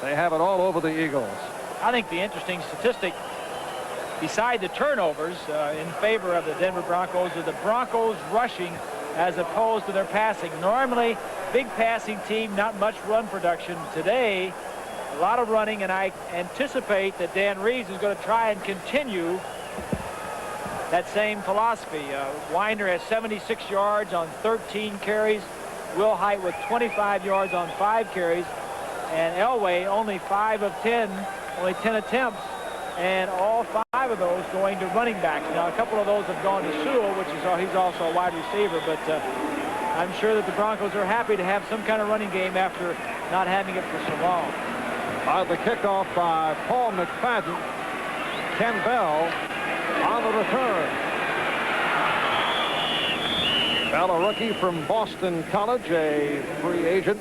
They have it all over the Eagles. I think the interesting statistic, beside the turnovers in favor of the Denver Broncos, are the Broncos rushing as opposed to their passing. Normally, big passing team, not much run production. Today, a lot of running, and I anticipate that Dan Reeves is going to try and continue that same philosophy. Winder has 76 yards on 13 carries. Will Height with 25 yards on 5 carries. And Elway only 5 of 10, only 10 attempts. And all 5 of those going to running backs. Now, a couple of those have gone to Sewell, which is he's also a wide receiver. But I'm sure that the Broncos are happy to have some kind of running game after not having it for so long. The kickoff by Paul McFadden. Ken Bell on the return. Bell, a rookie from Boston College, a free agent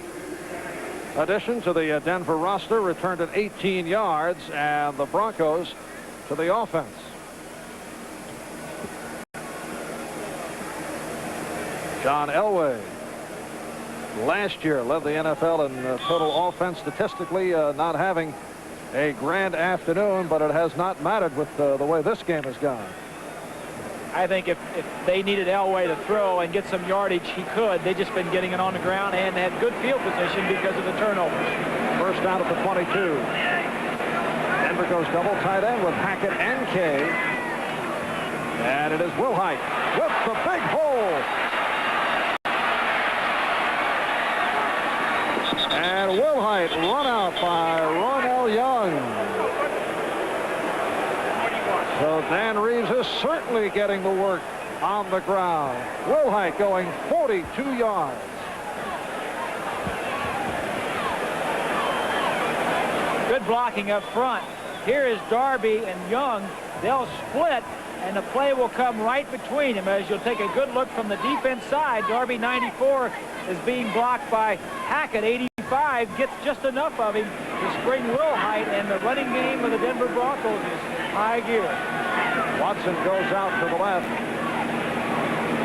addition to the Denver roster, returned at 18 yards, and the Broncos to the offense. John Elway last year led the NFL in total offense statistically, not having a grand afternoon, but it has not mattered with the way this game has gone. I think if they needed Elway to throw and get some yardage, he could. They've just been getting it on the ground and had good field position because of the turnovers. First down at the 22. Denver goes double tight end with Hackett and Kay. And it is Will Height with the big hole. And Will Height run out by Ronell Young. So Dan Reeves is certainly getting the work on the ground. Will Height going 42 yards. Good blocking up front. Here is Darby and Young. They'll split, and the play will come right between them. As you'll take a good look from the defense side, Darby 94 is being blocked by Hackett 85. Gets just enough of him to spring Will Height, and the running game of the Denver Broncos is high gear. Watson goes out to the left.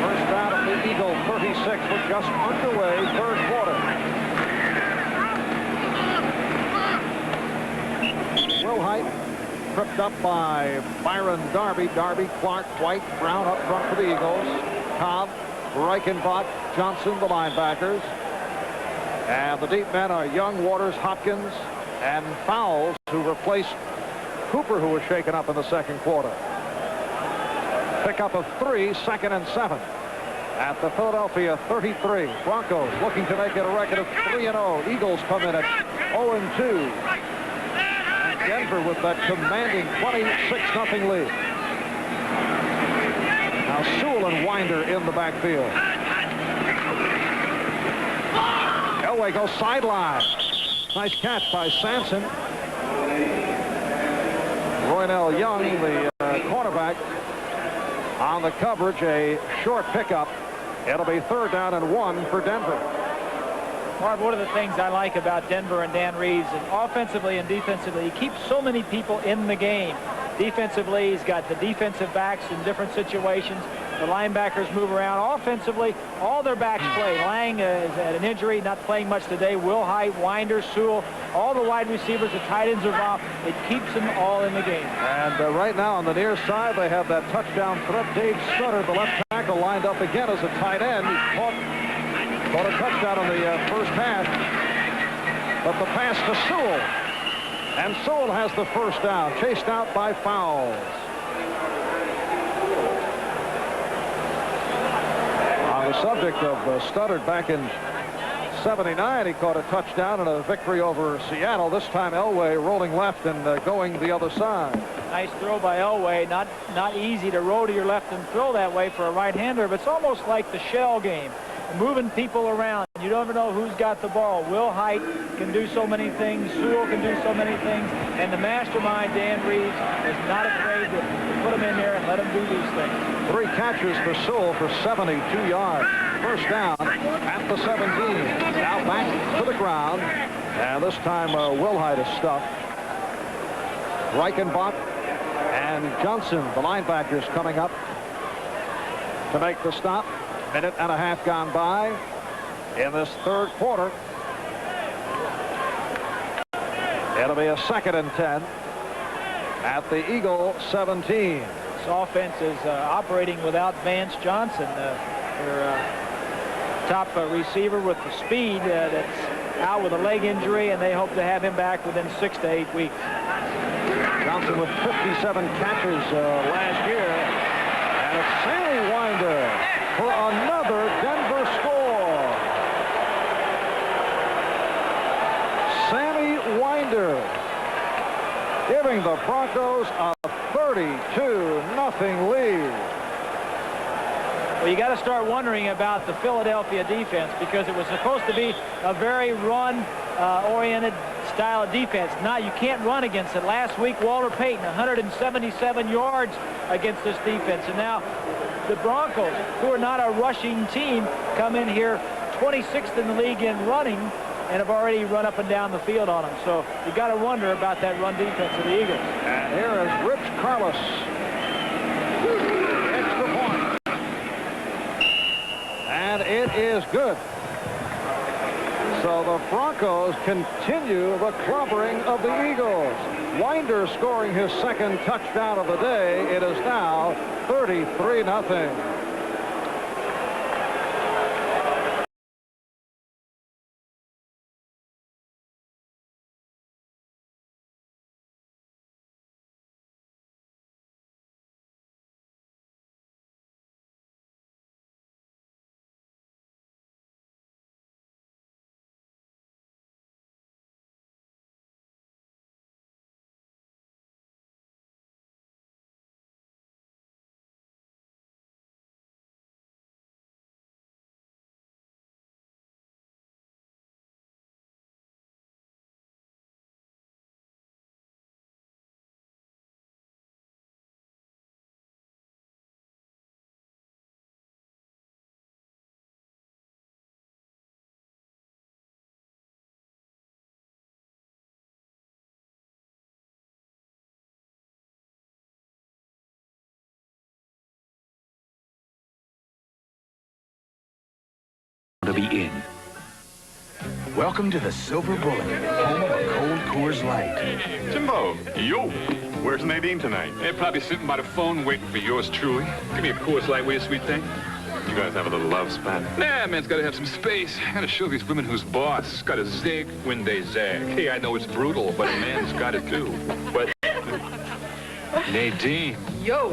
First down at the Eagle 36 with just underway, third quarter. Will Height tripped up by Byron Darby. Darby, Clark, White, Brown up front for the Eagles. Cobb, Reichenbach, Johnson, the linebackers. And the deep men are Young, Waters, Hopkins, and Fowles, who replaced Cooper, who was shaken up in the second quarter. Pickup of 3, second and 7 at the Philadelphia 33. Broncos looking to make it a record of 3-0. Eagles come in at 0-2. And Denver with that commanding 26-0 lead. Now Sewell and Winder in the backfield. Elway goes sideline. Nice catch by Sampson. Roynell Young, the cornerback, on the coverage, a short pickup. It'll be third down and 1 for Denver. Marv, one of the things I like about Denver and Dan Reeves, and offensively and defensively, he keeps so many people in the game. Defensively, he's got the defensive backs in different situations. The linebackers move around. Offensively, all their backs play. Lang is at an injury, not playing much today. Will Height, Winder, Sewell, all the wide receivers, the tight ends are off. It keeps them all in the game. And right now on the near side, they have that touchdown threat. Dave Sutter, the left tackle, lined up again as a tight end. He caught a touchdown in the first half. But the pass to Sewell. And Sewell has the first down, chased out by Fowles. On the subject of Studdard, back in '79, he caught a touchdown and a victory over Seattle. This time Elway rolling left and going the other side. Nice throw by Elway. Not easy to roll to your left and throw that way for a right-hander, but it's almost like the shell game. Moving people around. You don't know who's got the ball. Will Height can do so many things. Sewell can do so many things. And the mastermind, Dan Reeves, is not afraid to put him in there and let him do these things. 3 catches for Sewell for 72 yards. First down at the 17. Now back to the ground. And this time Will Height is stuffed. Reichenbach and Johnson, the linebackers, coming up to make the stop. Minute and a half gone by in this third quarter. It'll be a 2nd and 10 at the Eagle 17. This offense is operating without Vance Johnson, their top receiver with the speed that's out with a leg injury, and they hope to have him back within 6 to 8 weeks. Johnson with 57 catches last year. And it's Sammy Winder for another Denver score. Sammy Winder giving the Broncos a 32-0 lead. Well, you got to start wondering about the Philadelphia defense, because it was supposed to be a very run-oriented style of defense. Now you can't run against it. Last week, Walter Payton, 177 yards against this defense. And now the Broncos, who are not a rushing team, come in here 26th in the league in running and have already run up and down the field on them. So you got to wonder about that run defense of the Eagles. And here is Rich Carlos. Extra point. And it is good. So the Broncos continue the clobbering of the Eagles. Winder scoring his 2nd touchdown of the day. It is now 33-0. To be in. Welcome to the Silver Bullet, home of a cold Coors Light. Jimbo, yo, where's Nadine tonight? They're probably sitting by the phone waiting for yours truly. Give me a Coors Light, will you, sweet thing? You guys have a little love spat? Nah, man's got to have some space. Got to show these women who's boss. Got to zig when they zag. Hey, I know it's brutal, but a man's got to do. But Nadine. Yo.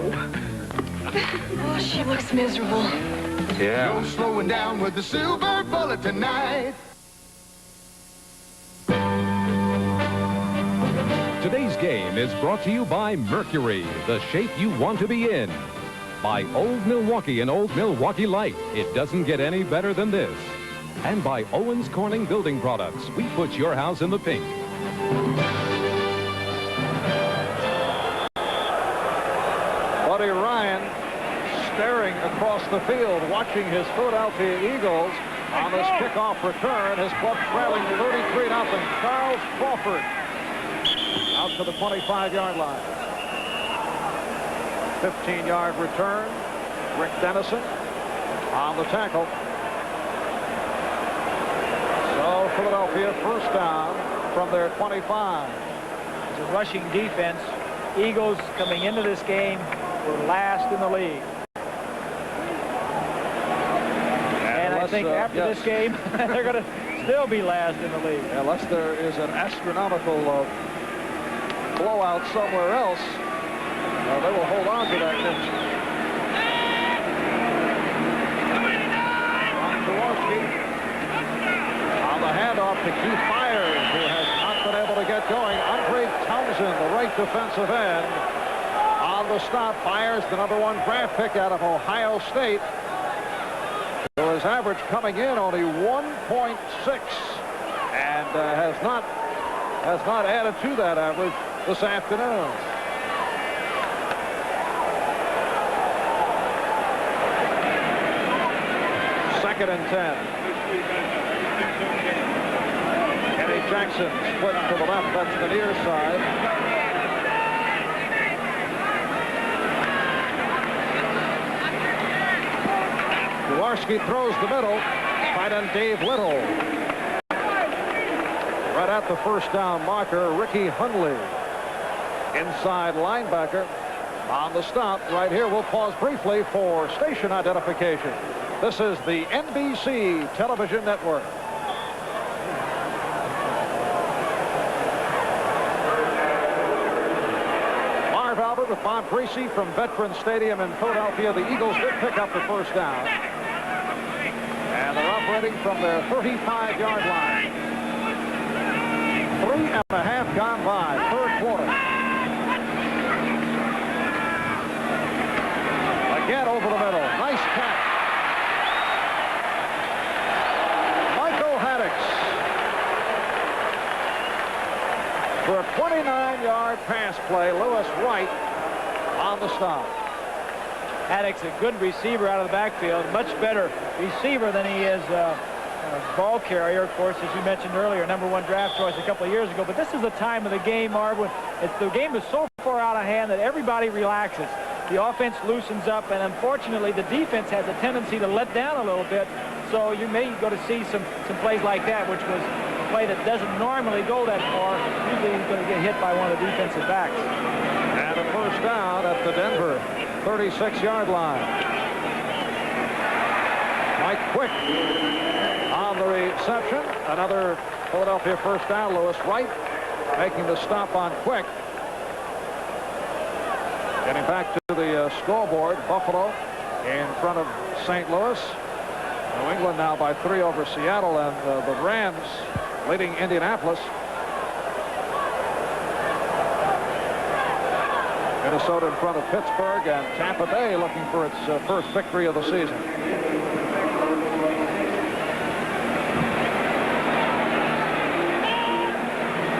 Oh, she looks miserable. Yeah. No slowing down with the Silver Bullet tonight. Today's game is brought to you by Mercury, the shape you want to be in. By Old Milwaukee and Old Milwaukee Light. It doesn't get any better than this. And by Owens Corning Building Products. We put your house in the pink. Buddy Ryan staring across the field, watching his Philadelphia Eagles on this kickoff return. His club trailing 33-0. Charles Crawford out to the 25-yard line. 15-yard return. Rick Dennison on the tackle. So Philadelphia first down from their 25. It's a rushing defense. Eagles coming into this game were last in the league. And I think after this game, they're going to still be last in the league. Unless there is an astronomical blowout somewhere else, they will hold on to that pitch. On the handoff to Keith Myers, who has not been able to get going. Andre Townsend, the right defensive end. On the stop, Myers, the #1 draft pick out of Ohio State. So his average coming in only 1.6, and has not added to that average this afternoon. Second and 10. Kenny Jackson split to the left. That's the near side. Jaworski throws the middle. Tight end Dave Little. Right at the first down marker, Ricky Hundley, inside linebacker, on the stop. Right here, we'll pause briefly for station identification. This is the NBC Television Network. Marv Albert with Bob Greasy from Veterans Stadium in Philadelphia. The Eagles did pick up the first down. And they're operating from their 35-yard line. 3.5 gone by, third quarter. Again over the middle. Nice catch. Michael Haddix for a 29-yard pass play. Lewis Wright on the stop. Haddix, a good receiver out of the backfield. Much better receiver than he is ball carrier, of course, as you mentioned earlier, #1 draft choice a couple of years ago. But this is the time of the game, Marv, when the game is so far out of hand that everybody relaxes. The offense loosens up, and unfortunately, the defense has a tendency to let down a little bit. So you may go to see some plays like that, which was a play that doesn't normally go that far. Usually he's going to get hit by one of the defensive backs. And a first down at the Denver 36-yard line. Mike Quick on the reception. Another Philadelphia first down. Lewis Wright making the stop on Quick. Getting back to the scoreboard, Buffalo in front of St. Louis. New England now by 3 over Seattle, and the Rams leading Indianapolis. Minnesota in front of Pittsburgh, and Tampa Bay looking for its first victory of the season.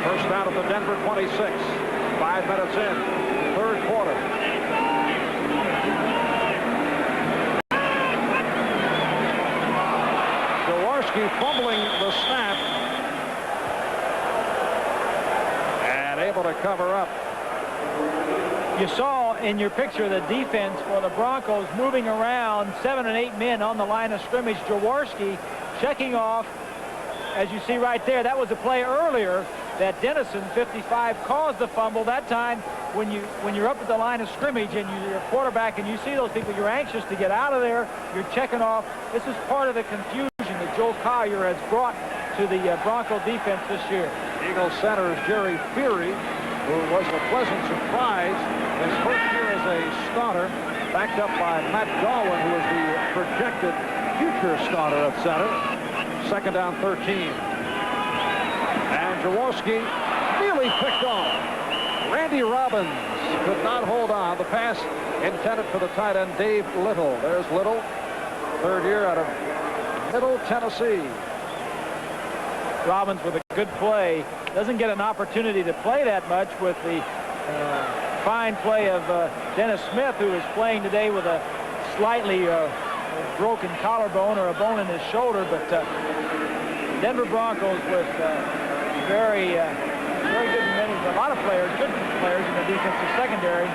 First down at the Denver 26. 5 minutes in, third quarter. Jaworski fumbling the snap and able to cover up. You saw in your picture the defense for the Broncos moving around 7 and 8 men on the line of scrimmage. Jaworski checking off, as you see right there. That was a play earlier that Dennison, 55, caused the fumble. That time, when you're up at the line of scrimmage and you're a quarterback and you see those people, you're anxious to get out of there. You're checking off. This is part of the confusion that Joe Collier has brought to the Bronco defense this year. Eagle center's Jerry Feary, who was a pleasant surprise his first year as a starter, backed up by Matt Darwin, who is the projected future starter at center. Second down, 13. And Jaworski nearly picked off. Randy Robbins could not hold on. The pass intended for the tight end, Dave Little. There's Little, third year out of Middle Tennessee. Robbins with a good play. Doesn't get an opportunity to play that much with the fine play of Dennis Smith, who is playing today with a slightly broken collarbone or a bone in his shoulder. But Denver Broncos with very good many, a lot of players, good players in the defensive secondary.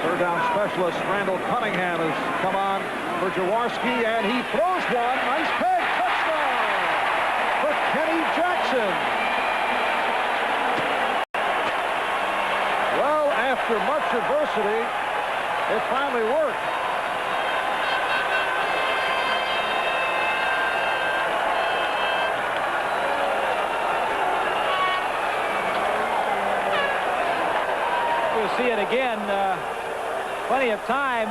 Third down specialist Randall Cunningham has come on for Jaworski, and he throws one. Nice pick. Touchdown for Kenny Jackson. Well, after much adversity, it finally worked. We'll see it again. Plenty of time.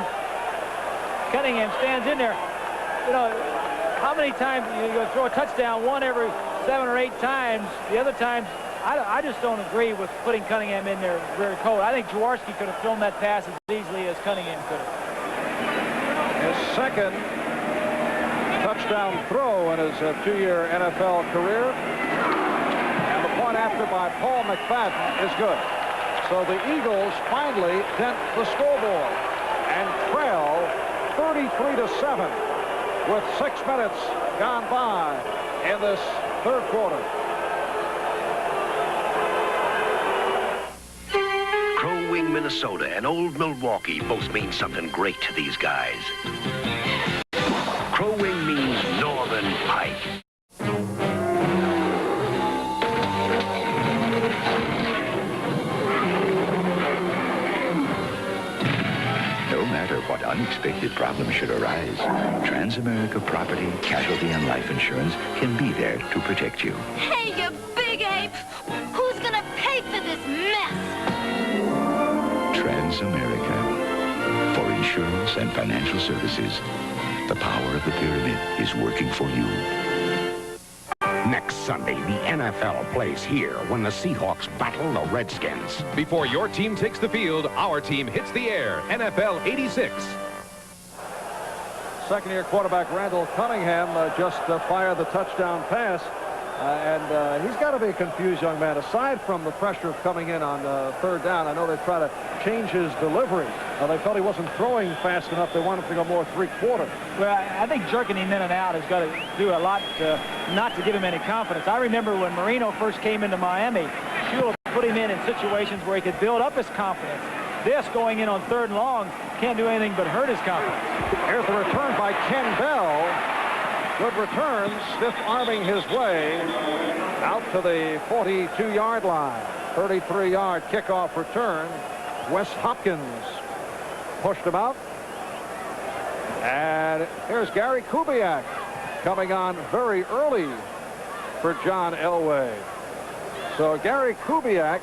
Cunningham stands in there. You know, how many times you go throw a touchdown? One every 7 or 8 times. The other times, I just don't agree with putting Cunningham in there very cold. I think Jaworski could have thrown that pass as easily as Cunningham could have. His second touchdown throw in his 2-year NFL career. And the point after by Paul McFadden is good. So the Eagles finally dent the scoreboard and trail 33-7 with 6 minutes gone by in this third quarter. Crow Wing, Minnesota, and Old Milwaukee both mean something great to these guys. Crow Wing means Northern Pike. unexpected problems should arise, Transamerica Property, Casualty, and Life Insurance can be there to protect you. Hey, you big ape! Who's gonna pay for this mess? Transamerica. For insurance and financial services, the power of the pyramid is working for you. Next Sunday, the NFL plays here when the Seahawks battle the Redskins. Before your team takes the field, our team hits the air. NFL 86. Second-year quarterback Randall Cunningham just fired the touchdown pass. And he's got to be a confused young man. Aside from the pressure of coming in on third down, I know they try to change his delivery. They felt he wasn't throwing fast enough. They wanted to go more three-quarter. Well, I think jerking him in and out has got to do a lot not to give him any confidence. I remember when Marino first came into Miami, Shula put him in situations where he could build up his confidence. This going in on third and long can't do anything but hurt his confidence. Here's the return by Ken Bell. Good return, stiff-arming his way out to the 42-yard line. 33-yard kickoff return. Wes Hopkins pushed him out. And here's Gary Kubiak coming on very early for John Elway. So Gary Kubiak,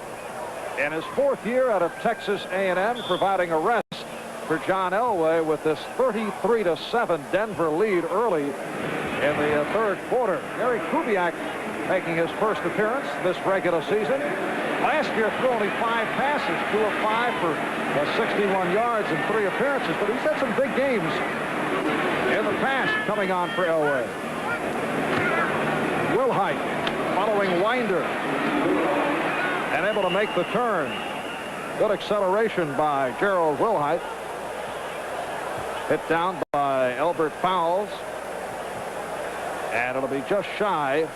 in his fourth year out of Texas A&M, providing a rest for John Elway with this 33-7 Denver lead early in the third quarter. Gary Kubiak making his first appearance this regular season. Last year threw only 5 passes, 2 of 5 for 61 yards in 3 appearances, but he's had some big games in the past coming on for Elway. Wilhite following Winder and able to make the turn. Good acceleration by Gerald Wilhite. Hit down by Elbert Fowles. And it'll be just shy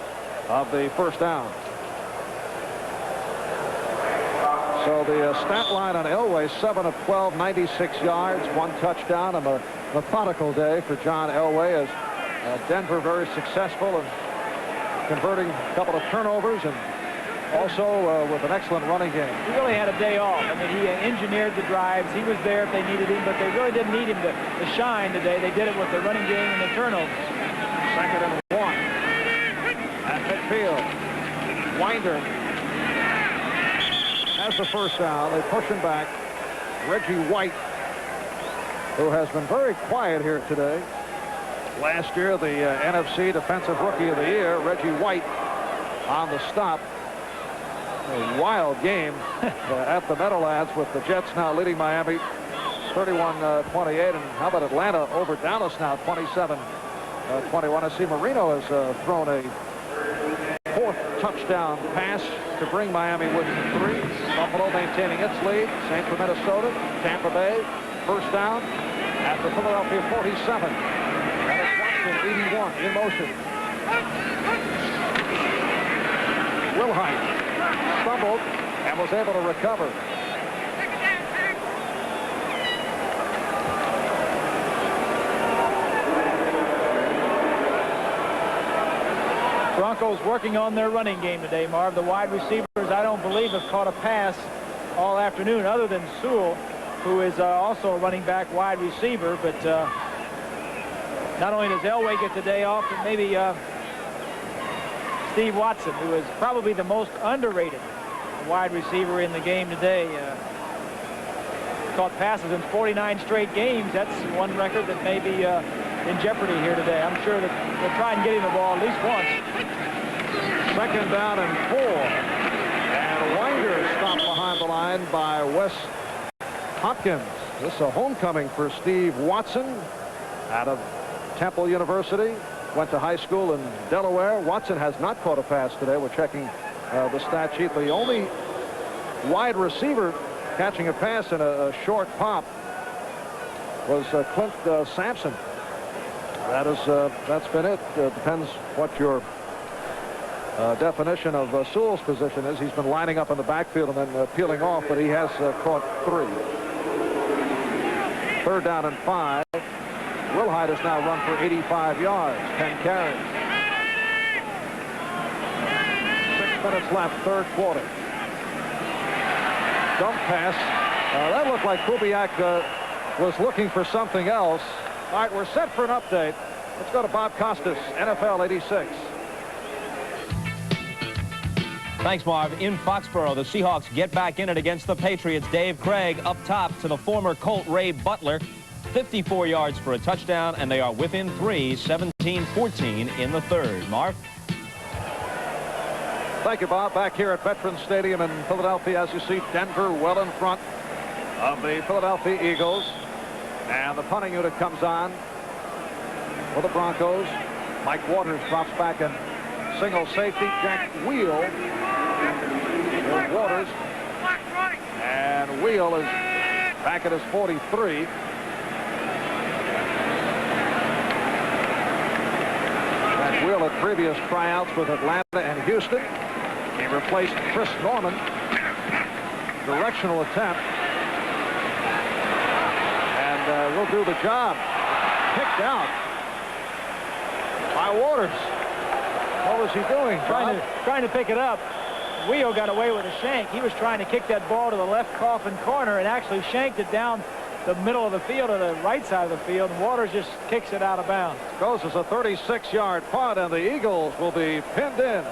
of the first down. So the stat line on Elway, 7 of 12, 96 yards, 1 touchdown, and a methodical day for John Elway as Denver very successful in converting a couple of turnovers and also with an excellent running game. He really had a day off. I mean, he engineered the drives. He was there if they needed him, but they really didn't need him to shine today. They did it with the running game and the turnovers. Second and 1 at midfield. Winder has the first down. They push him back. Reggie White, who has been very quiet here today. Last year, the NFC Defensive Rookie of the Year, Reggie White, on the stop. A wild game at the Meadowlands with the Jets now leading Miami 31-28. And how about Atlanta over Dallas now 27-21. I see Marino has thrown a 4th touchdown pass to bring Miami within 3. Buffalo maintaining its lead. Same for Minnesota. Tampa Bay, first down at the Philadelphia 47. And it's Watson, 81, in motion. Wilhite stumbled and was able to recover. Broncos working on their running game today, Marv. The wide receivers, I don't believe, have caught a pass all afternoon other than Sewell, who is also a running back wide receiver. But not only does Elway get the day off, but maybe Steve Watson, who is probably the most underrated wide receiver in the game today. Caught passes in 49 straight games. That's one record that may be in jeopardy here today. I'm sure that they'll try and get him the ball at least once. Second down and 4. And Winder stopped behind the line by Wes Hopkins. This is a homecoming for Steve Watson out of Temple University. Went to high school in Delaware. Watson has not caught a pass today. We're checking the stat sheet. The only wide receiver catching a pass in a short pop was Clint Sampson. That's been it. Depends what your definition of Sewell's position is. He's been lining up in the backfield and then peeling off, but he has caught 3. Third down and 5. Wilhite has now run for 85 yards, 10 carries. 6 minutes left, third quarter. Dump pass. That looked like Kubiak was looking for something else. All right, we're set for an update. Let's go to Bob Costas, NFL 86. Thanks, Marv. In Foxborough, the Seahawks get back in it against the Patriots. Dave Craig up top to the former Colt Ray Butler. 54 yards for a touchdown, and they are within 3, 17-14 in the third. Marv? Thank you, Bob. Back here at Veterans Stadium in Philadelphia, as you see Denver well in front of the Philadelphia Eagles. And the punting unit comes on for the Broncos. Mike Waters drops back in single safety. Jack Wheel. Here's Waters. And Wheel is back at his 43. Jack Wheel at previous tryouts with Atlanta and Houston. He replaced Chris Norman. Directional attempt. And will do the job. Kicked out by Waters. What was he doing? Trying to pick it up. Wheel got away with a shank. He was trying to kick that ball to the left coffin corner and actually shanked it down the middle of the field to the right side of the field. And Waters just kicks it out of bounds. Goes as a 36-yard punt, and the Eagles will be pinned in.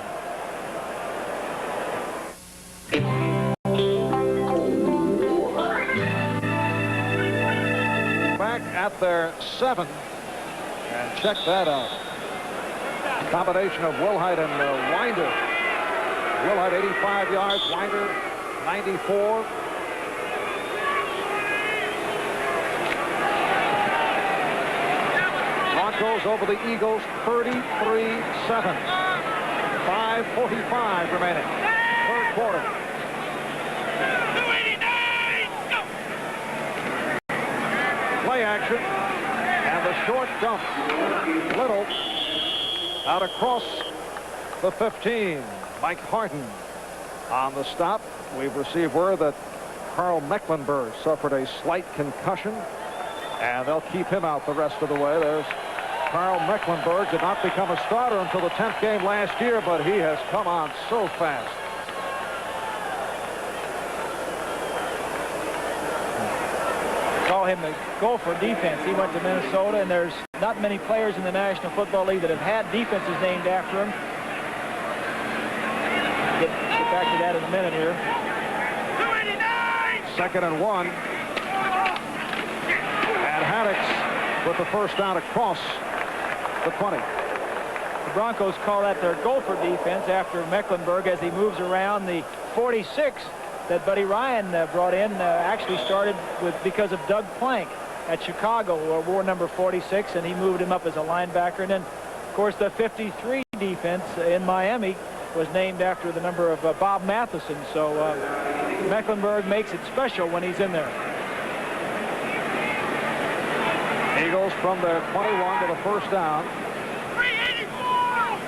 Back at their 7. And check that out. Combination of Wilhite and Winder. Wilhite 85 yards, Winder 94. Broncos over the Eagles 33-7. 5:45 remaining. Third quarter. Play action. And the short dump. Little out across the 15. Mike Harden on the stop. We've received word that Carl Mecklenburg suffered a slight concussion, and they'll keep him out the rest of the way. There's Carl Mecklenburg. Did not become a starter until the 10th game last year, but he has come on so fast. Call him the gopher defense. He went to Minnesota, and there's not many players in the National Football League that have had defenses named after him. Get back to that in a minute here. 2nd and 1. And Haddix with the first down across the 20. The Broncos call that their gopher defense after Mecklenburg as he moves around. The 46 that Buddy Ryan brought in actually started because of Doug Plank at Chicago, wore number 46, and he moved him up as a linebacker. And then, of course, the 53 defense in Miami was named after the number of Bob Matheson. So Mecklenburg makes it special when he's in there. Eagles from their 21 to the first down. 384!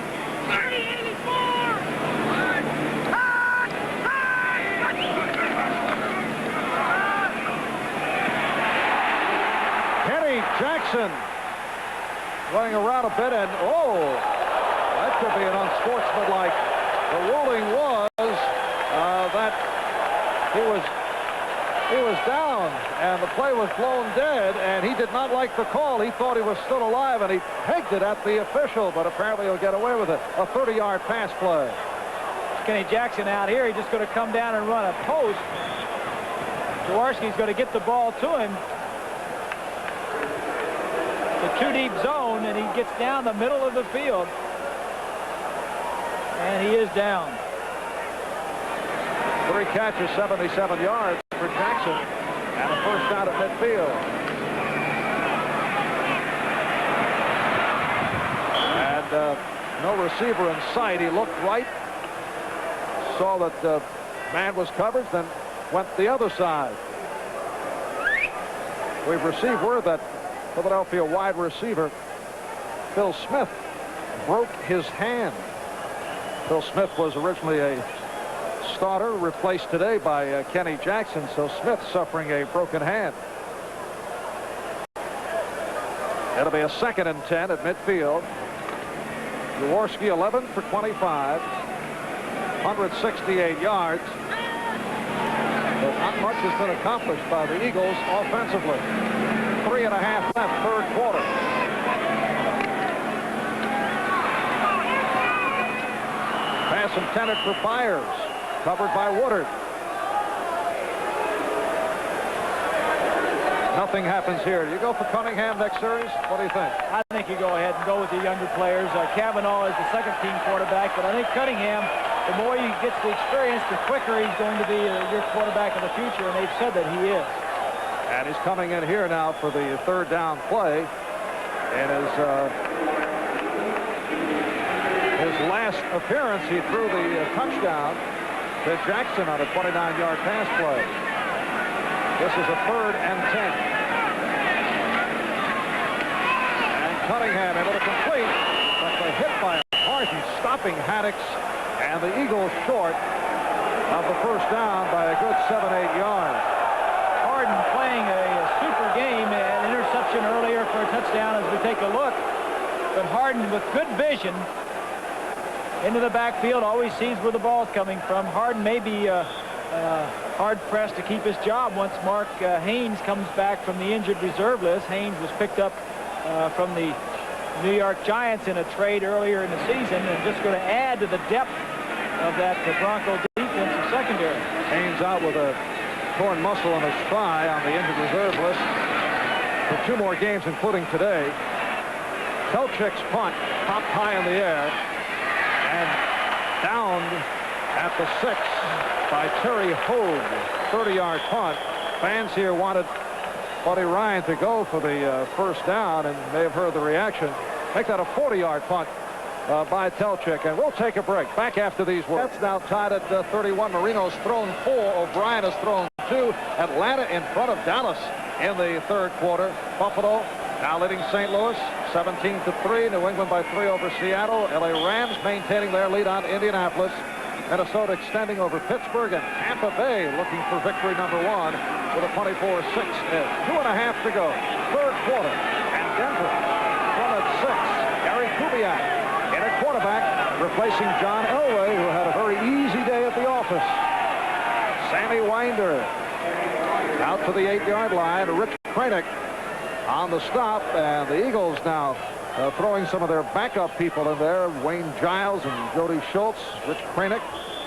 384! Kenny Jackson running around a bit, and that could be an unsportsmanlike. The ruling was that he was down, and the play was blown dead, and he did not like the call. He thought he was still alive, and he pegged it at the official, but apparently he'll get away with it. A 30-yard pass play. Kenny Jackson out here. He's just going to come down and run a post. Jaworski's going to get the ball to him. The two-deep zone, and he gets down the middle of the field. And he is down. 3 catches, 77 yards for Jackson, and a first down at midfield. And no receiver in sight. He looked right, saw that the man was covered, then went the other side. We've received word that Philadelphia wide receiver Phil Smith broke his hand. Phil Smith was originally a starter, replaced today by Kenny Jackson, so Smith suffering a broken hand. It'll be a 2nd and 10 at midfield. Jaworski 11 for 25, 168 yards. But not much has been accomplished by the Eagles offensively. 3.5 left, third quarter. Pass intended for Byers, covered by Woodard. Nothing happens here. Do you go for Cunningham next series? What do you think? I think you go ahead and go with the younger players. Kavanaugh is the second-team quarterback, but I think Cunningham, the more he gets the experience, the quicker he's going to be your quarterback in the future, and they've said that he is. And he's coming in here now for the third down play. And his last appearance, he threw the touchdown to Jackson on a 29-yard pass play. This is a 3rd and 10. And Cunningham able to complete, but the hit by Harden stopping Haddix, and the Eagles short of the first down by a good 7-8 yards. Harden playing a super game, an interception earlier for a touchdown as we take a look. But Harden with good vision into the backfield, always sees where the ball's coming from. Harden may be hard-pressed to keep his job once Mark Haynes comes back from the injured reserve list. Haynes was picked up from the New York Giants in a trade earlier in the season, and just going to add to the depth of that Bronco defensive secondary. Haynes out with a torn muscle in his thigh on the injured reserve list for 2 more games, including today. Telchik's punt popped high in the air and downed at the 6 by Terry Hogue. 30-yard punt. Fans here wanted Buddy Ryan to go for the first down, and may have heard the reaction. Make that a 40-yard punt by Telchik, and we'll take a break. Back after these words. That's now tied at 31. Marino's thrown 4. O'Brien has thrown 2. Atlanta in front of Dallas in the third quarter. Buffalo now leading St. Louis 17-3. New England by 3 over Seattle. LA Rams maintaining their lead on Indianapolis. Minnesota extending over Pittsburgh, and Tampa Bay looking for victory number 1 with a 24-6. 2.5 to go. Third quarter, and Denver front at 6. Gary Kubiak in at quarterback, replacing John Elway, who had a very easy day at the office. Sammy Winder out to the 8-yard line. Rich Kranick on the stop, and the Eagles now throwing some of their backup people in there. Wayne Giles and Jody Schultz, Rich Kranick,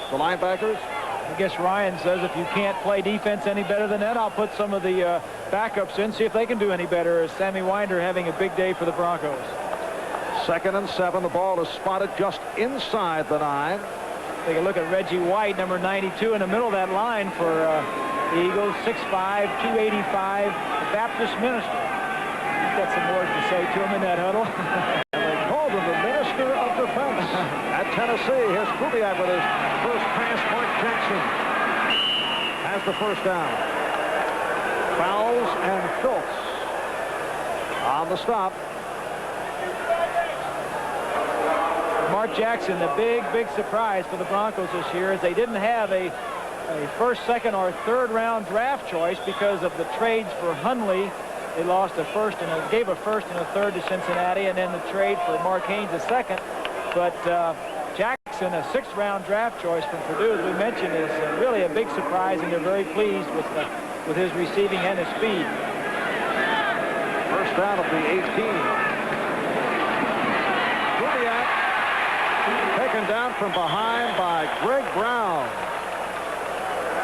the linebackers. I guess Ryan says if you can't play defense any better than that, I'll put some of the backups in, see if they can do any better. Sammy Winder having a big day for the Broncos. 2nd and 7. The ball is spotted just inside the 9. Take a look at Reggie White, number 92, in the middle of that line for the Eagles. 6'5", 285, the Baptist minister. He's got some words to say to him in that huddle. They called him the Minister of Defense at Tennessee. Here's Kubiak with his first pass. Mark Jackson has the first down. Fowles and Schultz on the stop. Mark Jackson, the big surprise for the Broncos this year is they didn't have a first, second, or third round draft choice because of the trades for Hundley. They lost a first and gave a first and a third to Cincinnati, and then the trade for Mark Haynes a second. But Jackson, a 6th round draft choice from Purdue, as we mentioned, is really a big surprise, and they're very pleased with his receiving and his speed. First down of the 18. Kubiak taken down from behind by Greg Brown.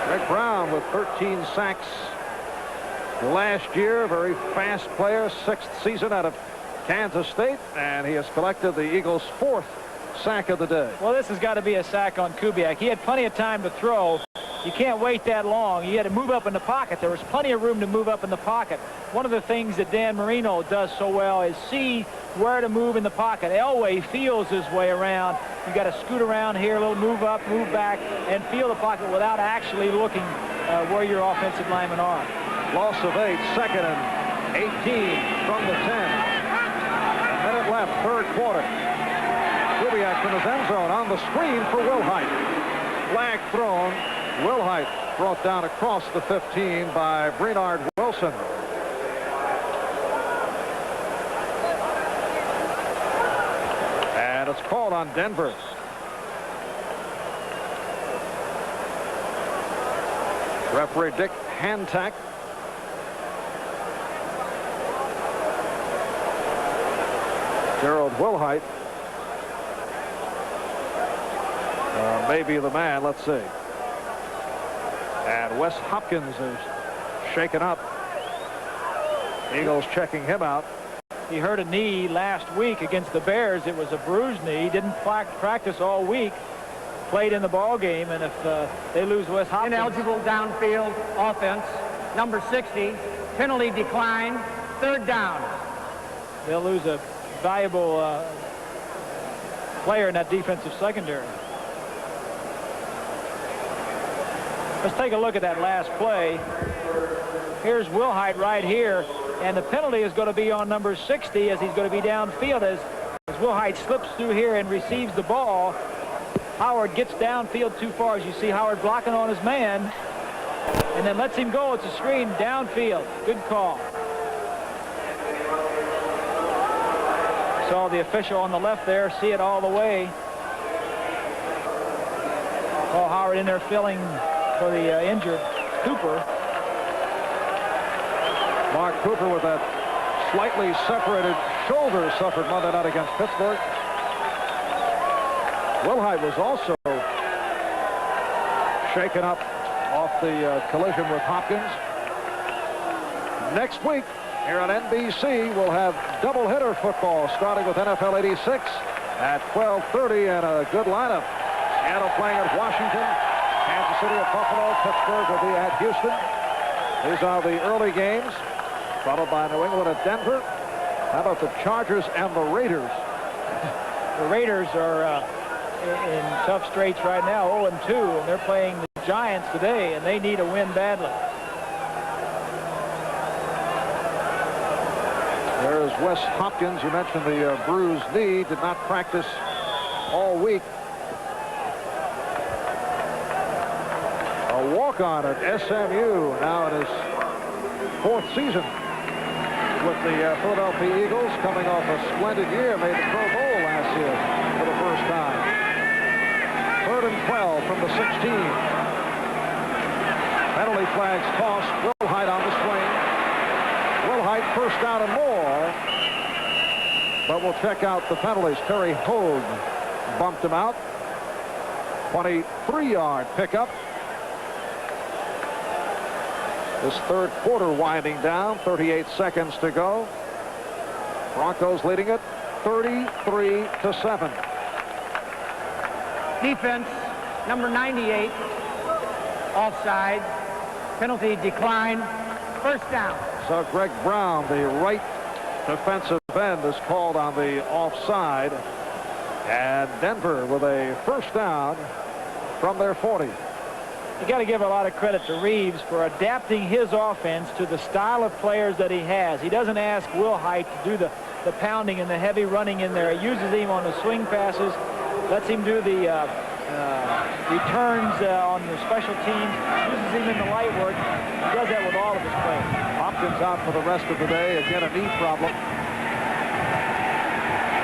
Greg Brown with 13 sacks last year. Very fast player. 6th season out of Kansas State, and he has collected the Eagles' 4th sack of the day. Well, this has got to be a sack on Kubiak. He had plenty of time to throw. You can't wait that long. He had to move up in the pocket. There was plenty of room to move up in the pocket. One of the things that Dan Marino does so well is see where to move in the pocket. Elway feels his way around. You got to scoot around here, a little move up, move back, and feel the pocket without actually looking where your offensive linemen are. Loss of 8, 2nd and 18 from the 10. A minute left, third quarter. Kubiak from his end zone on the screen for Wilhite. Flag thrown. Wilhite brought down across the 15 by Brenard Wilson. And it's called on Denver. Referee Dick Hantak. Gerald Wilhite may be the man. Let's see. And Wes Hopkins is shaken up. Eagles checking him out. He hurt a knee last week against the Bears. It was a bruised knee. He didn't practice all week. Played in the ball game, and if they lose Wes Hopkins. Ineligible downfield offense. Number 60. Penalty decline. 3rd down. They'll lose a valuable player in that defensive secondary. Let's take a look at that last play. Here's Wilhite right here, and the penalty is going to be on number 60 as he's going to be downfield as Wilhite slips through here and receives the ball. Howard gets downfield too far, as you see Howard blocking on his man, and then lets him go. It's a screen downfield. Good call. Saw the official on the left there see it all the way. Paul Howard in there filling for the injured Cooper. Mark Cooper with that slightly separated shoulder suffered Monday night against Pittsburgh. Wilhite was also shaken up off the collision with Hopkins. Next week here on NBC, we'll have doubleheader football starting with NFL 86 at 12:30 and a good lineup. Seattle playing at Washington, Kansas City at Buffalo, Pittsburgh will be at Houston. These are the early games, followed by New England at Denver. How about the Chargers and the Raiders? The Raiders are in tough straits right now, 0-2, and they're playing the Giants today, and they need a win badly. There's Wes Hopkins. You mentioned the bruised knee. Did not practice all week. A walk-on at SMU, now in his 4th season with the Philadelphia Eagles, coming off a splendid year. Made the Pro Bowl last year for the first time. 3rd and 12 from the 16. Penalty flags tossed. Wilhite on the swing. Wilhite first down and more. But we'll check out the penalties. Terry Hogue bumped him out. 23-yard pickup. This 3rd quarter winding down. 38 seconds to go. Broncos leading it 33-7. Defense, number 98, offside, penalty decline, 1st down. So Greg Brown, the right defensive end, is called on the offside. And Denver with a 1st down from their 40. You got to give a lot of credit to Reeves for adapting his offense to the style of players that he has. He doesn't ask Wilhite to do the pounding and the heavy running in there. He uses him on the swing passes, lets him do the returns on the special teams, uses him in the light work. He does that with all of his players. Hopkins out for the rest of the day. Again, a knee problem.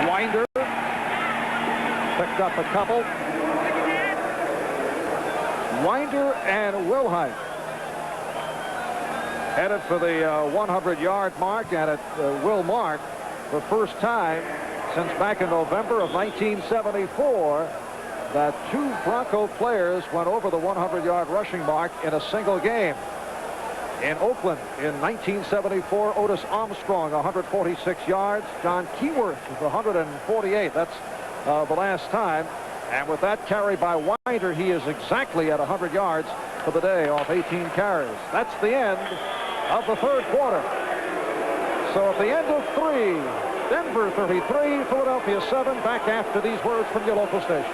Winder picked up a couple. Winder and Wilhite headed for the 100-yard mark, and it will mark the first time since back in November of 1974 that 2 Bronco players went over the 100-yard rushing mark in a single game. In Oakland in 1974, Otis Armstrong, 146 yards. John Keyworth with 148. That's the last time. And with that carry by Winder, he is exactly at 100 yards for the day off 18 carries. That's the end of the 3rd quarter. So at the end of 3, Denver 33, Philadelphia 7. Back after these words from your local station.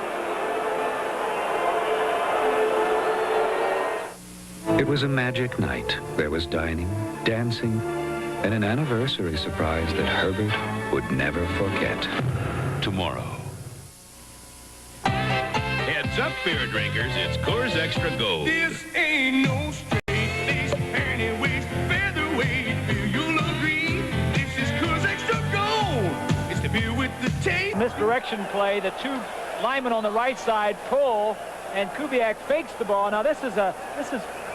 It was a magic night. There was dining, dancing, and an anniversary surprise that Herbert would never forget. Tomorrow. Heads up, beer drinkers. It's Coors Extra Gold. This ain't no straight-laced, panty-waist, featherweight beer. You'll agree. This is Coors Extra Gold. It's the beer with the taste. Misdirection play. The 2 linemen on the right side pull. and Kubiak fakes the ball. Now, this is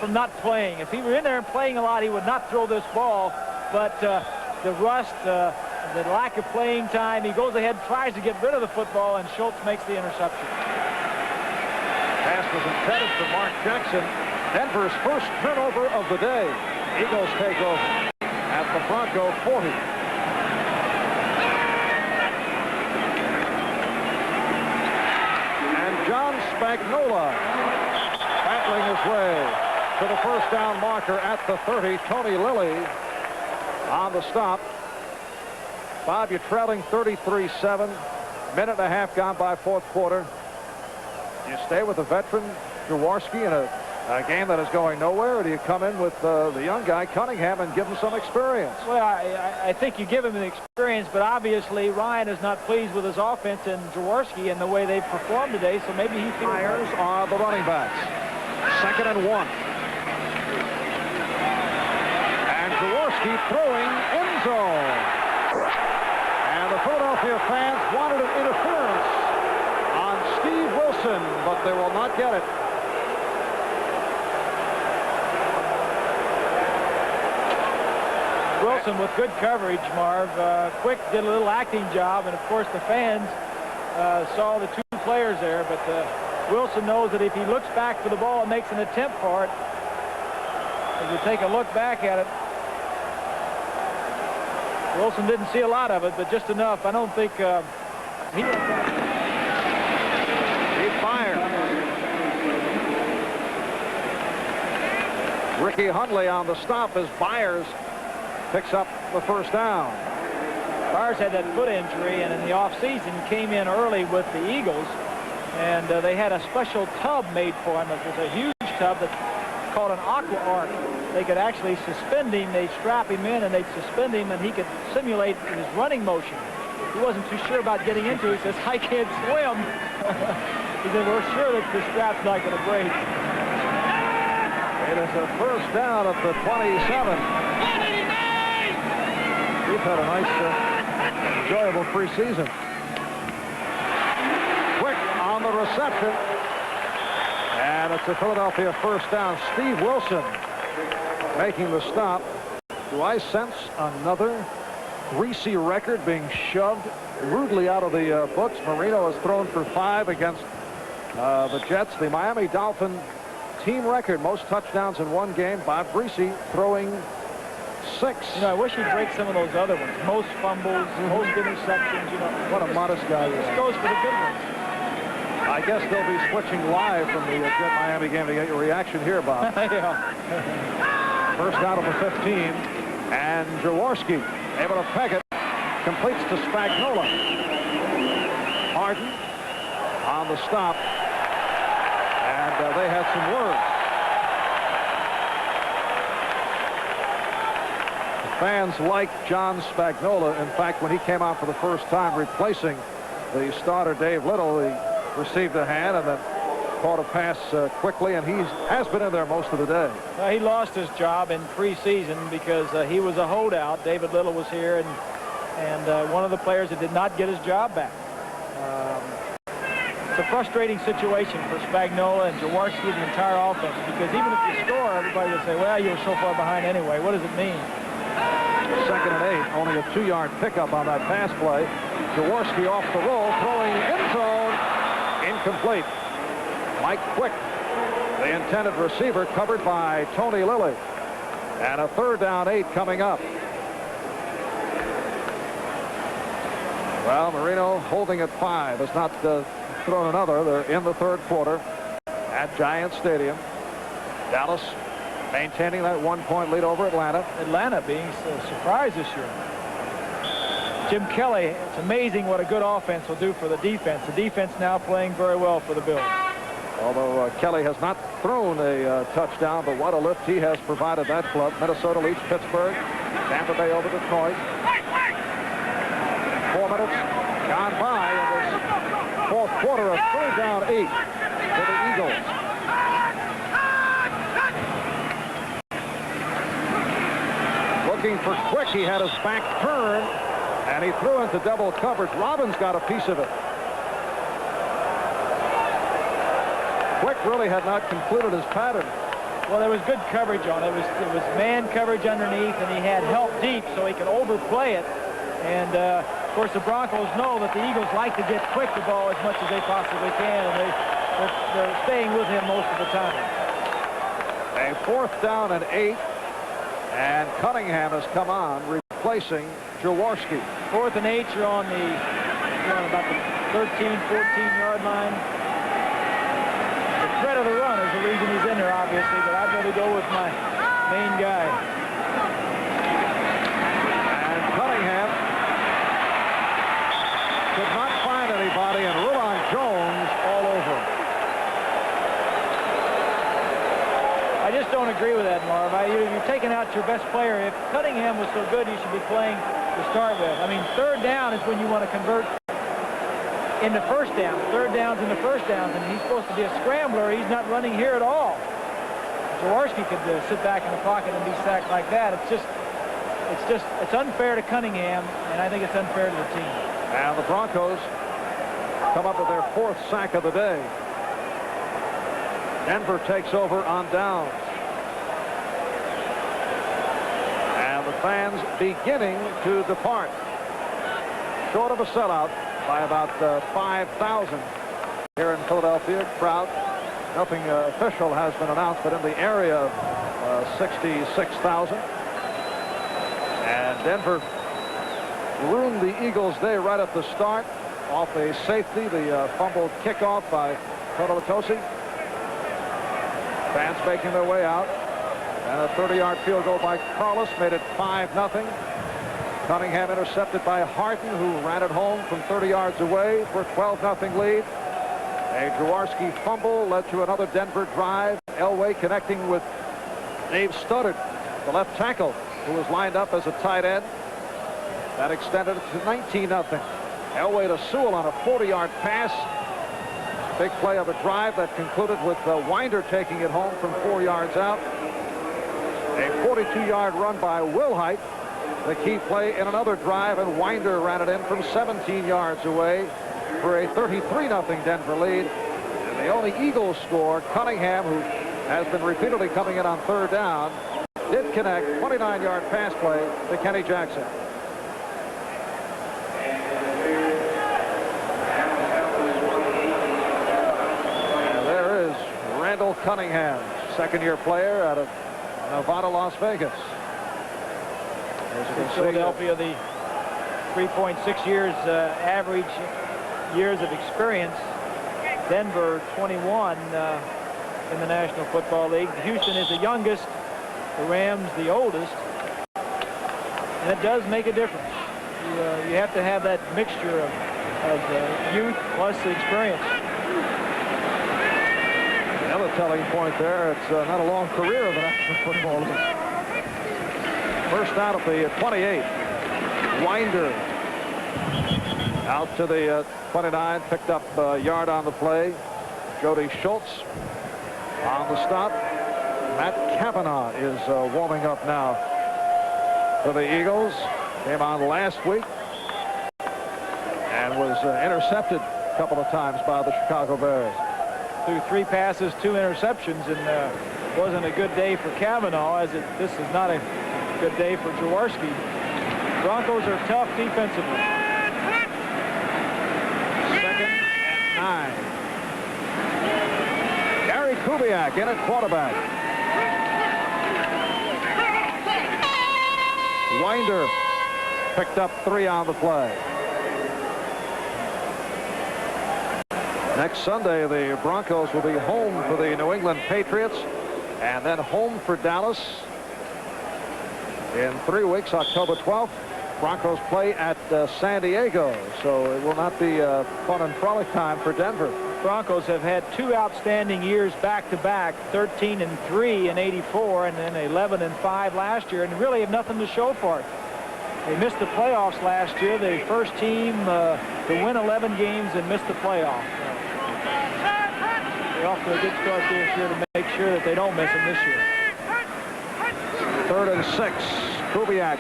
from not playing. If he were in there and playing a lot, he would not throw this ball. But the rust, the lack of playing time, he goes ahead, tries to get rid of the football, and Schultz makes the interception. Pass was intended for Mark Jackson. Denver's first turnover of the day. Eagles take over at the Bronco 40. And John Spagnola battling his way to the first down marker at the 30. Tony Lilly on the stop. Bob, you're trailing 33-7. Minute and a half gone by fourth quarter. You stay with the veteran Jaworski in a game that is going nowhere, or do you come in with the young guy Cunningham and give him some experience? Well, I think you give him the experience, but obviously Ryan is not pleased with his offense and Jaworski and the way they've performed today, so maybe he feels... Myers are the running backs. 2nd and 1. And Jaworski throwing end zone. And the Philadelphia fans wanted an interference on Steve Wilson, but they will not get it. Wilson with good coverage, Marv. Quick did a little acting job, and of course the fans saw the two players there, but Wilson knows that if he looks back for the ball and makes an attempt for it, if you take a look back at it, Wilson didn't see a lot of it, but just enough. I don't think he fired. Ricky Hundley on the stop as Byers picks up the first down. Byers had that foot injury, and in the offseason came in early with the Eagles, and they had a special tub made for him. It was a huge tub that's called an aqua arc. They could actually suspend him. They'd strap him in, and they'd suspend him, and he could simulate his running motion. He wasn't too sure about getting into it. He says, I can't swim. He said, we're sure that the strap's not going to break. It is a first down at the 27. We've had a nice, enjoyable preseason. Quick on the reception. And it's a Philadelphia first down. Steve Wilson making the stop. Do I sense another greasy record being shoved rudely out of the books? Marino has thrown for 5 against the Jets. The Miami Dolphin team record, most touchdowns in one game. Bob Greasy throwing 6. You know, I wish he'd break some of those other ones. Most fumbles, most interceptions. You know, what a modest guy he is. This goes for the good ones. I guess they'll be switching live from the Jet-Miami game to get your reaction here, Bob. Yeah. First out of the 15. And Jaworski able to peg it. Completes to Spagnola. Harden on the stop. And they had some words. The fans like John Spagnola. In fact, when he came out for the first time replacing the starter Dave Little, he received a hand and then caught a pass quickly, and he has been in there most of the day. Well, he lost his job in preseason because he was a holdout. David Little was here, and one of the players that did not get his job back. It's a frustrating situation for Spagnola and Jaworski and the entire offense, because even if you score, everybody will say, well, you were so far behind anyway. What does it mean? 2nd and 8, only a 2-yard pickup on that pass play. Jaworski off the roll, throwing end zone, incomplete. Mike Quick, the intended receiver, covered by Tony Lilly. And a 3rd down 8 coming up. Well, Marino holding at 5 has not thrown another. They're in the 3rd quarter at Giant Stadium. Dallas maintaining that 1-point lead over Atlanta. Atlanta being surprised this year. Jim Kelly, it's amazing what a good offense will do for the defense. The defense now playing very well for the Bills. Although Kelly has not thrown a touchdown, but what a lift he has provided that club. Minnesota leads Pittsburgh. Tampa Bay over Detroit. 4 minutes gone by in this 4th quarter of 3rd down 8 for the Eagles. Looking for Quick. He had his back turned, and he threw into double coverage. Robbins got a piece of it. Quick really had not concluded his pattern. Well, there was good coverage on it. It was man coverage underneath, and he had help deep so he could overplay it. And, of course, the Broncos know that the Eagles like to get Quick the ball as much as they possibly can, and they're staying with him most of the time. A 4th down and 8, and Cunningham has come on, replacing Jaworski. 4th and 8, you're on about the 13, 14-yard line. The threat of the run is the reason he's in there, obviously, but I'd rather go with my main guy. And Cunningham could not find anybody, and Rulon Jones all over him. I just don't agree with that, Marv. You're taking out your best player. If Cunningham was so good, you should be playing to start with. I mean, 3rd down is when you want to convert into 1st down. 3rd downs into 1st downs, and he's supposed to be a scrambler. He's not running here at all. Jaworski could sit back in the pocket and be sacked like that. It's unfair to Cunningham, and I think it's unfair to the team. And the Broncos come up with their 4th sack of the day. Denver takes over on downs. And the fans beginning to depart. Short of a sellout by about 5,000 here in Philadelphia. Crowd, nothing official has been announced, but in the area of 66,000. And Denver ruined the Eagles' day right at the start off a safety, the fumbled kickoff by Todolatosi. Fans making their way out, and a 30-yard field goal by Carlos made it 5-0. Cunningham intercepted by Harton, who ran it home from 30 yards away for a 12-0 lead. A Jaworski fumble led to another Denver drive. Elway connecting with Dave Stoddard, the left tackle, who was lined up as a tight end. That extended it to 19-0. Elway to Sewell on a 40-yard pass. Big play of a drive that concluded with Winder taking it home from 4 yards out. A 42-yard run by Wilhite, the key play in another drive, and Winder ran it in from 17 yards away for a 33-0 Denver lead. And the only Eagles score, Cunningham, who has been repeatedly coming in on 3rd down, did connect 29-yard pass play to Kenny Jackson. Cunningham, 2nd-year player out of Nevada, Las Vegas. As you can see, Philadelphia, the 3.6 years average years of experience. Denver, 21 in the National Football League. Houston is the youngest. The Rams, the oldest. And it does make a difference. You have to have that mixture of youth plus the experience. Another telling point there, it's not a long career of the National Football League. 1st down at the 28. Winder out to the 29, picked up a yard on the play. Jody Schultz on the stop. Matt Cavanaugh is warming up now for the Eagles. Came on last week and was intercepted a couple of times by the Chicago Bears. Threw 3 passes, 2 interceptions, and wasn't a good day for Cavanaugh, as this is not a good day for Jaworski. Broncos are tough defensively. 2nd and 9. Gary Kubiak in at quarterback. Winder picked up 3 on the play. Next Sunday, the Broncos will be home for the New England Patriots and then home for Dallas. In 3 weeks, October 12th, Broncos play at San Diego, so it will not be a fun and frolic time for Denver. Broncos have had 2 outstanding years back-to-back, 13-3 in '84 and then 11-5 last year, and really have nothing to show for it. They missed the playoffs last year, the first team to win 11 games and miss the playoffs. They're off to a good start this year to make sure that they don't miss them this year. 3rd and 6. Kubiak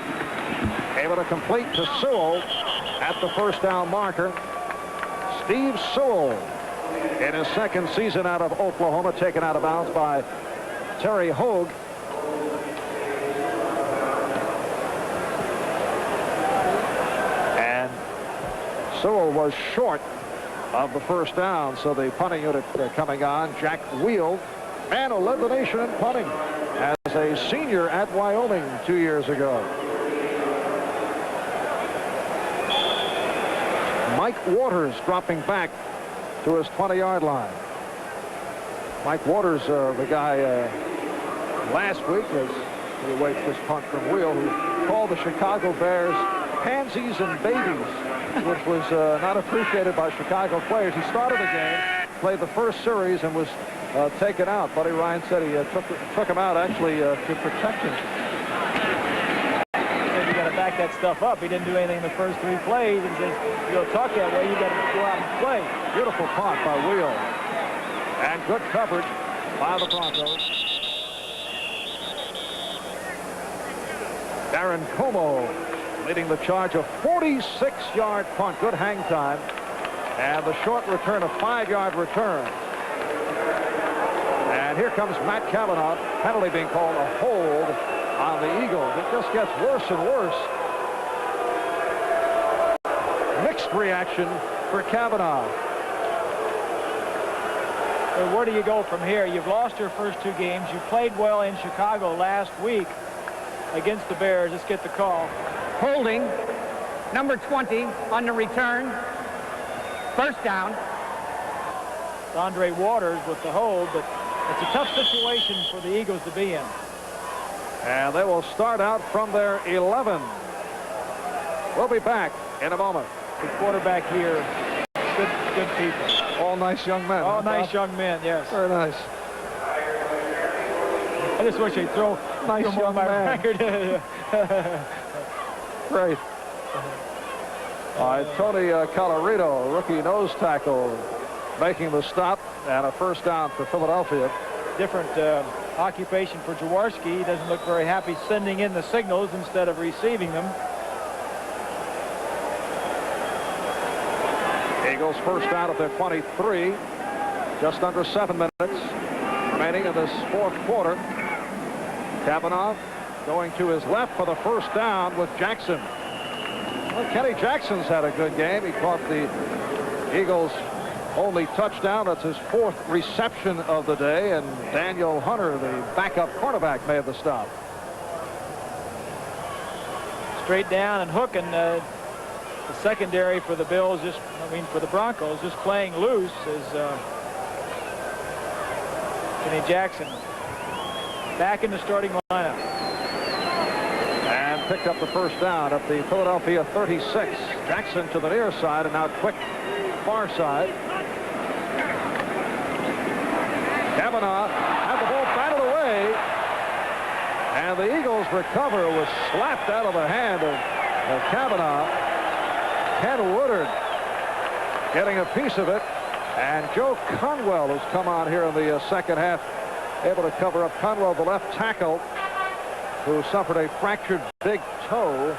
able to complete to Sewell at the 1st down marker. Steve Sewell in his second season out of Oklahoma, taken out of bounds by Terry Hogue. And Sewell was short of the first down, so the punting unit coming on. Jack Wheel, man who led the nation in punting as a senior at Wyoming 2 years ago. Mike Waters dropping back to his 20-yard line. Mike Waters, the guy last week, as he awaits this punt from Wheel, who called the Chicago Bears pansies and babies, which was not appreciated by Chicago players. He started the game, played the first series, and was taken out. Buddy Ryan said he took him out actually to protect him. You got to back that stuff up. He didn't do anything in the first 3 plays. He says, you don't talk that way, you got to go out and play. Beautiful punt by Wheel. And good coverage by the Broncos. Darren Como leading the charge, a 46-yard punt. Good hang time. And the short return, a 5-yard return. And here comes Matt Cavanaugh. Penalty being called, a hold on the Eagles. It just gets worse and worse. Mixed reaction for Cavanaugh. Well, where do you go from here? You've lost your first 2 games. You played well in Chicago last week against the Bears. Let's get the call. Holding, number 20 on the return. First down. Andre Waters with the hold, but it's a tough situation for the Eagles to be in. And they will start out from their 11. We'll be back in a moment. The quarterback here, good people. All nice young men. All nice young men, yes. Very nice. I just wish they'd throw nice young man. Great. All right, Tony Colorado, rookie nose tackle, making the stop, and a first down for Philadelphia. Different occupation for Jaworski. He doesn't look very happy sending in the signals instead of receiving them. Eagles first down at their 23. Just under 7 minutes remaining in this fourth quarter. Cavanaugh going to his left for the first down with Jackson. Well, Kenny Jackson's had a good game. He caught the Eagles' only touchdown. That's his 4th reception of the day. And Daniel Hunter, the backup cornerback, made the stop. Straight down and hooking. The secondary for the Bills, for the Broncos, just playing loose is Kenny Jackson back in the starting lineup. And picked up the first down at the Philadelphia 36. Jackson to the near side and now quick far side. Cavanaugh had the ball batted away. And the Eagles recover, was slapped out of the hand of Cavanaugh. Ken Woodard getting a piece of it, and Joe Conwell has come on here in the second half, able to cover up. Conwell, the left tackle, who suffered a fractured big toe,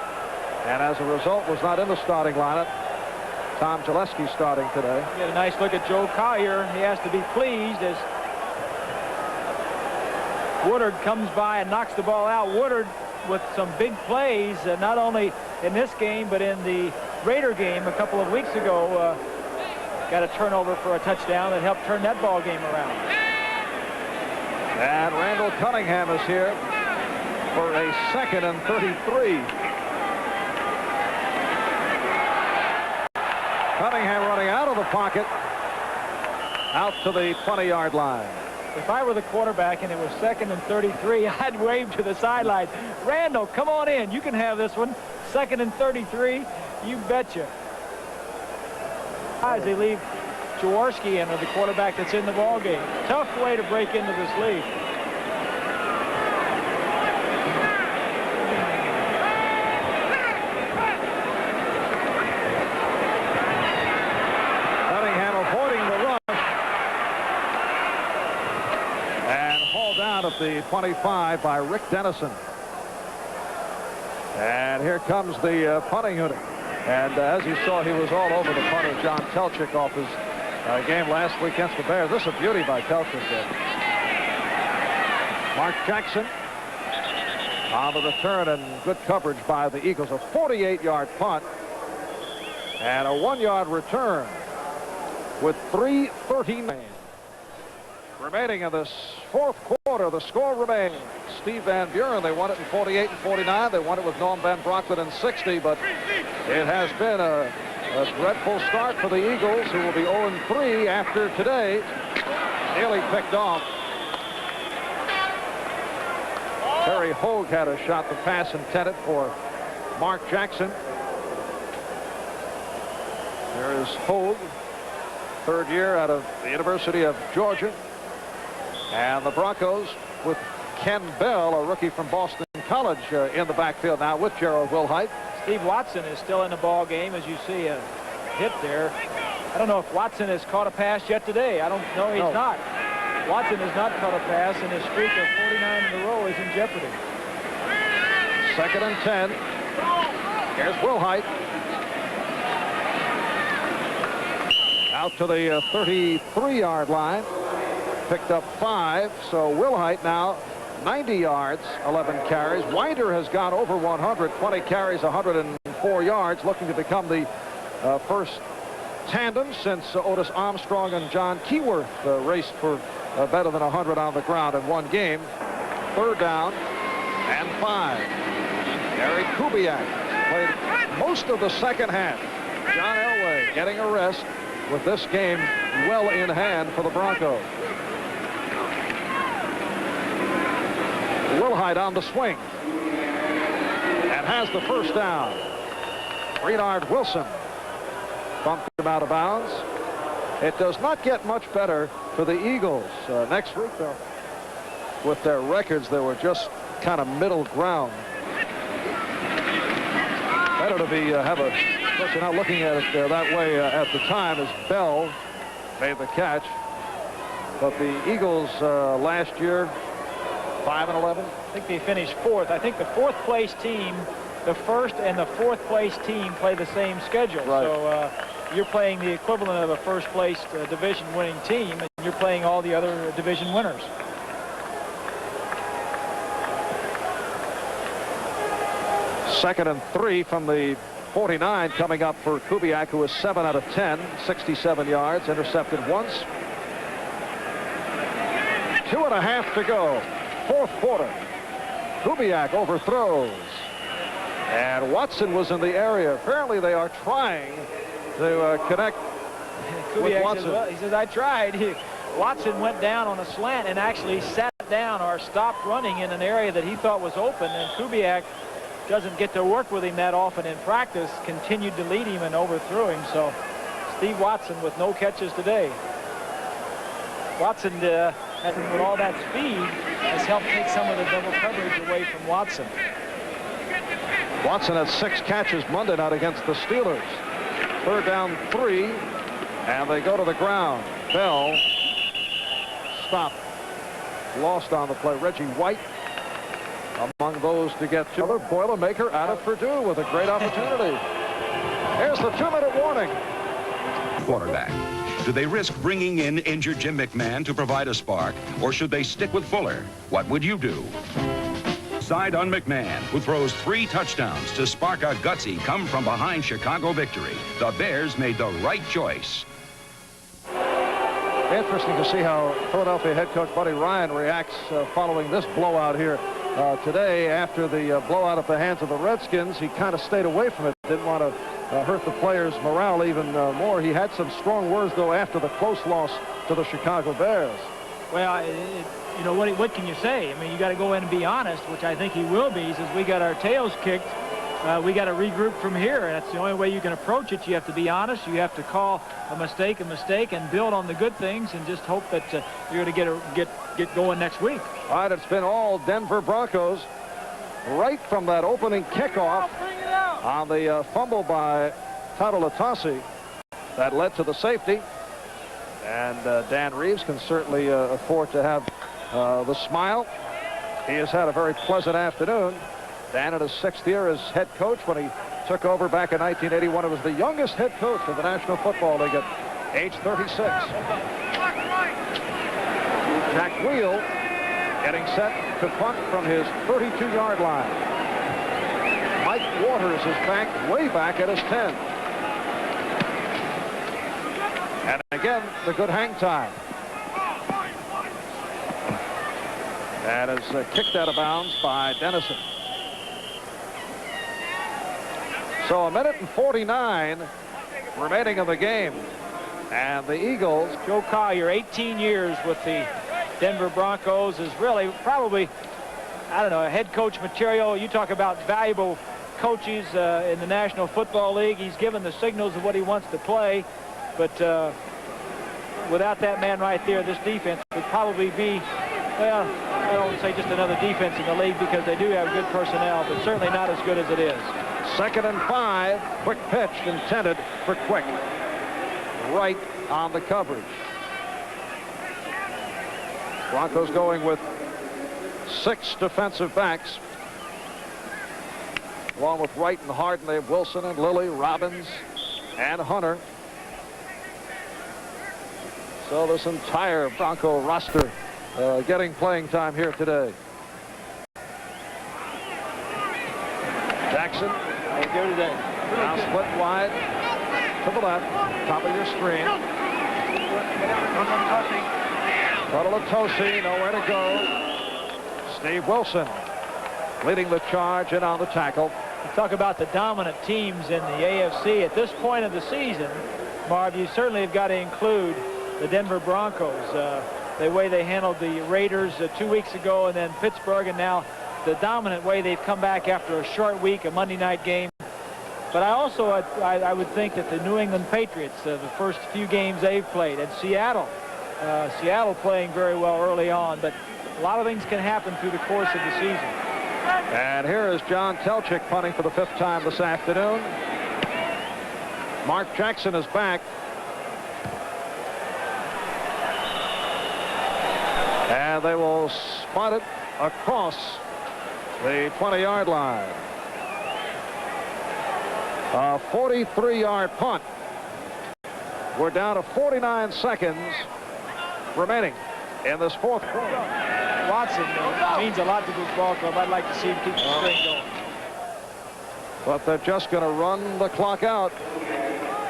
and as a result was not in the starting lineup. Tom Gillespie starting today. You had a nice look at Joe Collier. He has to be pleased as Woodard comes by and knocks the ball out. Woodard with some big plays, not only in this game, but in the Raider game a couple of weeks ago. Got a turnover for a touchdown that helped turn that ball game around. And Randall Cunningham is here for a 2nd and 33. Cunningham running out of the pocket, out to the 20-yard line. If I were the quarterback and it was 2nd and 33, I'd wave to the sideline. Randall, come on in. You can have this one. 2nd and 33. You betcha. As they leave Jaworski in, the quarterback that's in the ball game. Tough way to break into this league. Cunningham avoiding the rush. And hauled down at the 25 by Rick Dennison. And here comes the punting unit. And as you saw, he was all over the punter, John Telchik, off his game last week against the Bears. This is a beauty by Telford. Mark Jackson on the return and good coverage by the Eagles. A 48-yard punt and a 1-yard return with 3:13 remaining in this fourth quarter. The score remains Steve Van Buren. They won it in 48 and 49. They won it with Norm Van Brockman in 60, but it has been a dreadful start for the Eagles, who will be 0-3 after today. Nearly picked off. Terry Hogue had a shot. The pass intended for Mark Jackson. There is Hogue, third year out of the University of Georgia. And the Broncos with Ken Bell, a rookie from Boston College, in the backfield now with Gerald Wilhite. Steve Watson is still in the ball game, as you see a hit there. I don't know if Watson has caught a pass yet today. I don't know. He's not. Watson has not caught a pass, and his streak of 49 in a row is in jeopardy. 2nd and 10. Here's Wilhite. Out to the 33-yard line. Picked up 5. So Wilhite now 90 yards, 11 carries. Winder has gone over 100, 20 carries, 104 yards, looking to become the first tandem since Otis Armstrong and John Keyworth raced for better than 100 on the ground in one game. 3rd down and 5. Eric Kubiak played most of the second half. John Elway getting a rest with this game well in hand for the Broncos. Wilhite on the swing and has the first down. Renard Wilson bumped him out of bounds. It does not get much better for the Eagles. Next week, though, with their records, they were just kind of middle ground. Better to be have a, of course, you're not looking at it that way at the time, as Bell made the catch. But the Eagles last year, 5-11. I think they finished 4th. I think the 4th place team, the 1st and the 4th place team play the same schedule. Right. So you're playing the equivalent of a first place division winning team, and you're playing all the other division winners. Second and 3 from the 49 coming up for Kubiak, who is 7 out of 10, 67 yards, intercepted once. 2.5 to go. 4th quarter. Kubiak overthrows. And Watson was in the area. Apparently they are trying to connect with Watson. Says, well, he says, I tried. Watson went down on a slant and actually sat down or stopped running in an area that he thought was open. And Kubiak doesn't get to work with him that often in practice, continued to lead him and overthrew him. So Steve Watson with no catches today. Watson, with all that speed, has helped take some of the double coverage away from Watson. Watson had 6 catches Monday night against the Steelers. 3rd down 3, and they go to the ground. Bell stopped, lost on the play. Reggie White among those to get to. Another Boilermaker out of Purdue with a great opportunity. Here's the 2-minute warning. Quarterback. Do they risk bringing in injured Jim McMahon to provide a spark, or should they stick with Fuller? What would you do? Side on McMahon, who throws 3 touchdowns to spark a gutsy come-from-behind Chicago victory. The Bears made the right choice. Interesting to see how Philadelphia head coach Buddy Ryan reacts following this blowout here today. After the blowout at the hands of the Redskins, he kind of stayed away from it. Didn't want to hurt the players' morale even more. He had some strong words, though, after the close loss to the Chicago Bears. Well, you know, what can you say? I mean, you got to go in and be honest, which I think he will be. He says, we got our tails kicked. We got to regroup from here. And that's the only way you can approach it. You have to be honest. You have to call a mistake and build on the good things and just hope that you're going to get going next week. All right, it's been all Denver Broncos right from that opening kickoff on the fumble by Tatalatasi that led to the safety. And Dan Reeves can certainly afford to have the smile. He has had a very pleasant afternoon. Dan in his 6th year as head coach. When he took over back in 1981, he was the youngest head coach of the National Football League at age 36. Jack Wheel getting set to punt from his 32-yard line. Mike Waters is back, way back at his 10. And again, the good hang time. That is kicked out of bounds by Dennison. So 1:49 remaining of the game. And the Eagles. Joe Collier, 18 years with the Denver Broncos, is really probably, I don't know, head coach material. You talk about valuable coaches in the National Football League. He's given the signals of what he wants to play. But without that man right there, this defense would probably be, well, I don't say just another defense in the league because they do have good personnel, but certainly not as good as it is. 2nd and 5. Quick pitch intended for Quick. Right on the coverage. Broncos going with 6 defensive backs. Along with Wright and Harden, they have Wilson and Lilly, Robbins and Hunter. So this entire Bronco roster getting playing time here today. Jackson. Now split wide to the left, top of your screen. Tosi, nowhere to go. Steve Wilson leading the charge and on the tackle. You talk about the dominant teams in the AFC at this point of the season, Marv, you certainly have got to include the Denver Broncos. The way they handled the Raiders 2 weeks ago, and then Pittsburgh, and now the dominant way they've come back after a short week, a Monday night game. But I would think that the New England Patriots, the first few games they've played, and Seattle playing very well early on, but a lot of things can happen through the course of the season. And here is John Telchik punting for the 5th time this afternoon. Mark Jackson is back. And they will spot it across the 20-yard line. A 43-yard punt. We're down to 49 seconds remaining in this 4th quarter. Watson means a lot to this ball club. I'd like to see him keep the string going. But they're just going to run the clock out.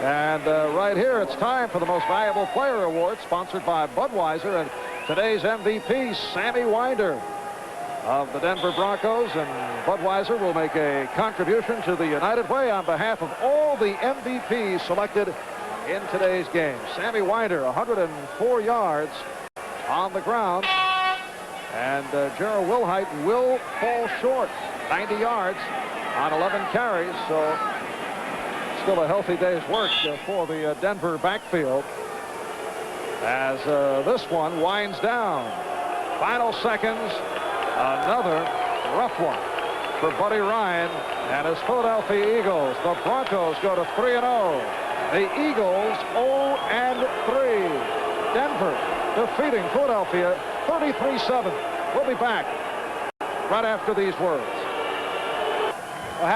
And right here, it's time for the Most Valuable Player Award, sponsored by Budweiser. And today's MVP, Sammy Winder of the Denver Broncos, and Budweiser will make a contribution to the United Way on behalf of all the MVPs selected in today's game. Sammy Winder, 104 yards on the ground, and Gerald Wilhite will fall short, 90 yards on 11 carries, so still a healthy day's work for the Denver backfield as this one winds down. Final seconds. Another rough one for Buddy Ryan and his Philadelphia Eagles. The Broncos go to 3-0. The Eagles 0-3. Denver defeating Philadelphia 33-7. We'll be back right after these words. Well,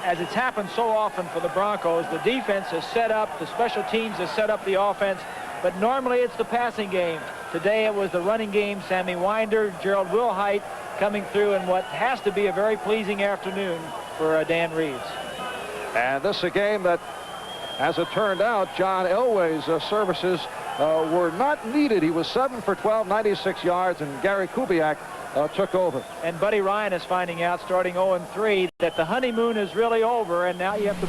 as it's happened so often for the Broncos, the defense has set up, the special teams has set up the offense, but normally it's the passing game. Today it was the running game. Sammy Winder, Gerald Wilhite coming through in what has to be a very pleasing afternoon for Dan Reeves. And this is a game that, as it turned out, John Elway's services were not needed. He was 7 for 12, 96 yards, and Gary Kubiak took over. And Buddy Ryan is finding out, starting 0-3, that the honeymoon is really over, and now you have to